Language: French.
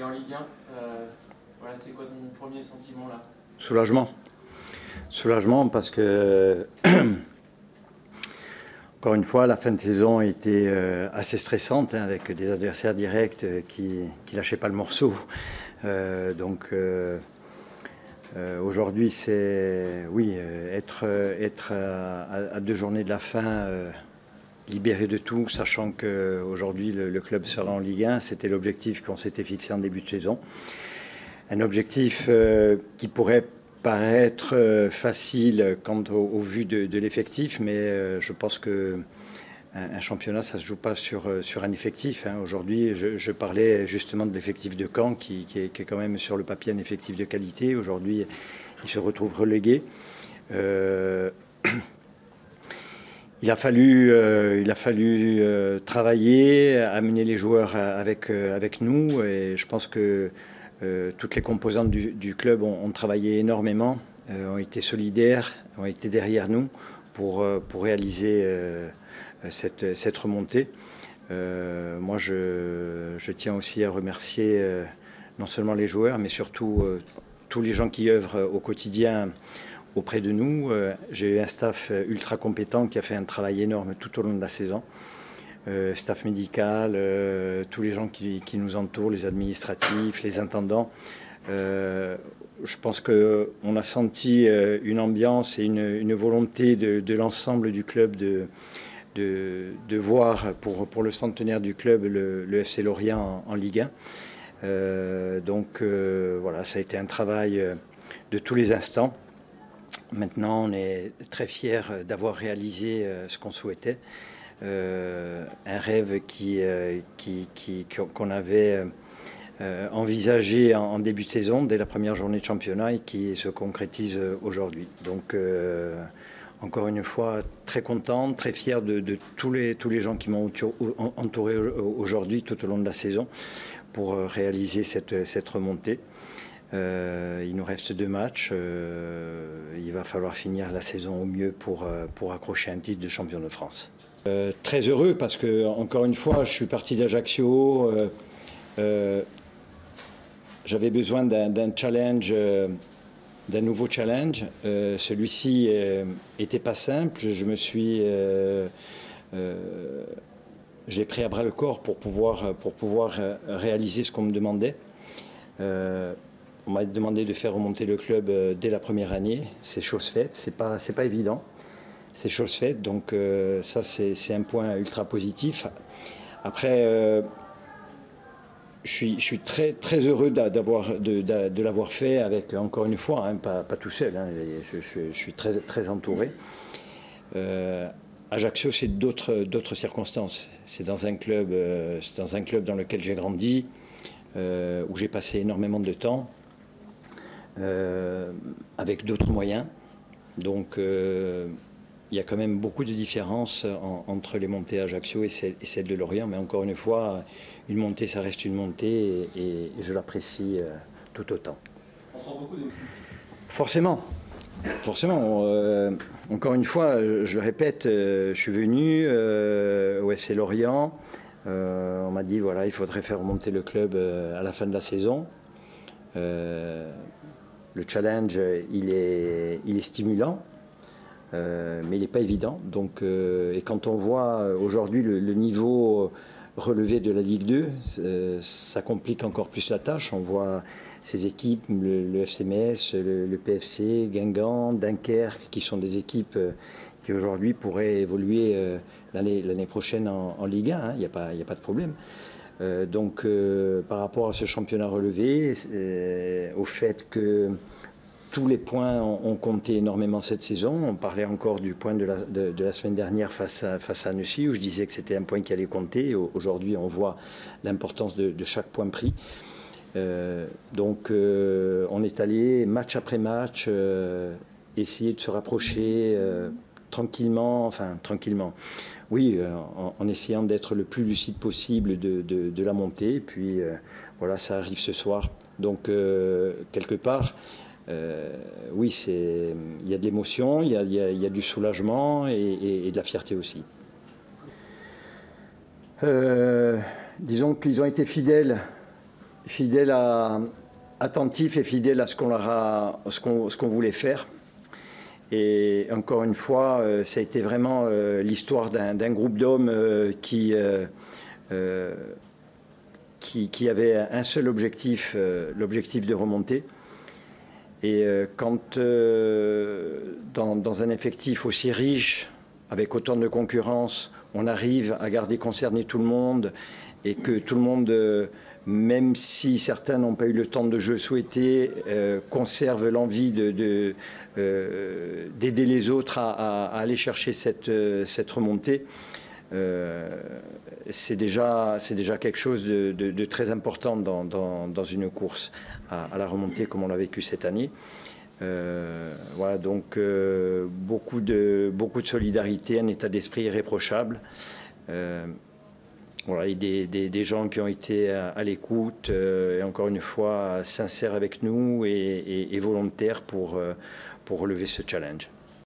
et en Ligue 1. Voilà, c'est quoi ton premier sentiment là? Soulagement. Soulagement parce que, encore une fois, la fin de saison a été assez stressante, hein, avec des adversaires directs qui ne lâchaient pas le morceau. Aujourd'hui, c'est oui, être à 2 journées de la fin, libéré de tout, sachant qu'aujourd'hui le club sera en Ligue 1. C'était l'objectif qu'on s'était fixé en début de saison. Un objectif qui pourrait paraître facile quant au vu de l'effectif, mais je pense qu'un championnat, ça ne se joue pas sur un effectif, hein. Aujourd'hui, je parlais justement de l'effectif de Caen, qui est quand même sur le papier un effectif de qualité. Aujourd'hui, il se retrouve relégué. Il a fallu travailler, amener les joueurs avec nous, et je pense que toutes les composantes du club ont travaillé énormément, ont été solidaires, ont été derrière nous pour réaliser cette remontée. Moi, je tiens aussi à remercier non seulement les joueurs, mais surtout tous les gens qui œuvrent au quotidien auprès de nous. J'ai eu un staff ultra compétent qui a fait un travail énorme tout au long de la saison. Staff médical, tous les gens qui nous entourent, les administratifs, les intendants. Je pense qu'on a senti une ambiance et une volonté de l'ensemble du club de voir pour le centenaire du club le FC Lorient en Ligue 1. Voilà, ça a été un travail de tous les instants. Maintenant, on est très fiers d'avoir réalisé ce qu'on souhaitait. Un rêve qu'on avait envisagé en début de saison, dès la première journée de championnat, et qui se concrétise aujourd'hui. Donc, encore une fois, très content, très fier de tous les gens qui m'ont entouré aujourd'hui, tout au long de la saison, pour réaliser cette remontée. Il nous reste 2 matchs. Il va falloir finir la saison au mieux pour accrocher un titre de champion de France. Très heureux parce que, encore une fois, je suis parti d'Ajaccio. J'avais besoin d'un challenge, d'un nouveau challenge. Celui-ci n'était pas simple. J'ai pris à bras le corps pour pouvoir réaliser ce qu'on me demandait. On m'a demandé de faire remonter le club dès la première année. C'est chose faite, c'est pas évident. C'est chose faite, donc ça c'est un point ultra positif. Après, je suis très, très heureux de l'avoir fait avec, encore une fois, hein, pas tout seul, hein, je suis très, très entouré. Ajaccio, c'est d'autres circonstances. C'est dans un club dans lequel j'ai grandi, où j'ai passé énormément de temps, avec d'autres moyens. Donc il y a quand même beaucoup de différences entre les montées à Ajaccio et celles de Lorient, mais encore une fois, une montée, ça reste une montée, et je l'apprécie tout autant. On sent beaucoup de... Forcément. Encore une fois, je le répète, je suis venu au FC Lorient. On m'a dit, voilà, il faudrait faire remonter le club à la fin de la saison. Le challenge, il est stimulant, mais il n'est pas évident. Donc, et quand on voit aujourd'hui le niveau relevé de la Ligue 2, ça complique encore plus la tâche. On voit ces équipes, le FC Metz, le PFC, Guingamp, Dunkerque, qui sont des équipes qui aujourd'hui pourraient évoluer l'année prochaine en Ligue 1, hein, il n'y a pas de problème. Donc par rapport à ce championnat relevé, au fait que tous les points ont compté énormément cette saison. On parlait encore du point de la semaine dernière face à Annecy, où je disais que c'était un point qui allait compter. Aujourd'hui, on voit l'importance de chaque point pris. Donc on est allé match après match essayer de se rapprocher tranquillement, oui, en essayant d'être le plus lucide possible de la montée. Puis voilà, ça arrive ce soir. Donc quelque part, oui, il y a de l'émotion, il y a du soulagement et de la fierté aussi. Disons qu'ils ont été fidèles attentif et fidèle à ce qu'on voulait faire. Et encore une fois, ça a été vraiment l'histoire d'un groupe d'hommes qui avait un seul objectif, l'objectif de remonter. Et quand dans un effectif aussi riche, avec autant de concurrence, on arrive à garder concerné tout le monde et que tout le monde, même si certains n'ont pas eu le temps de jeu souhaité, conserve l'envie d'aider les autres à aller chercher cette remontée, c'est déjà quelque chose de très important dans une course à la remontée comme on l'a vécu cette année. Voilà, donc beaucoup de solidarité, un état d'esprit irréprochable. Voilà, et des gens qui ont été à l'écoute et encore une fois sincères avec nous et volontaires pour relever ce challenge.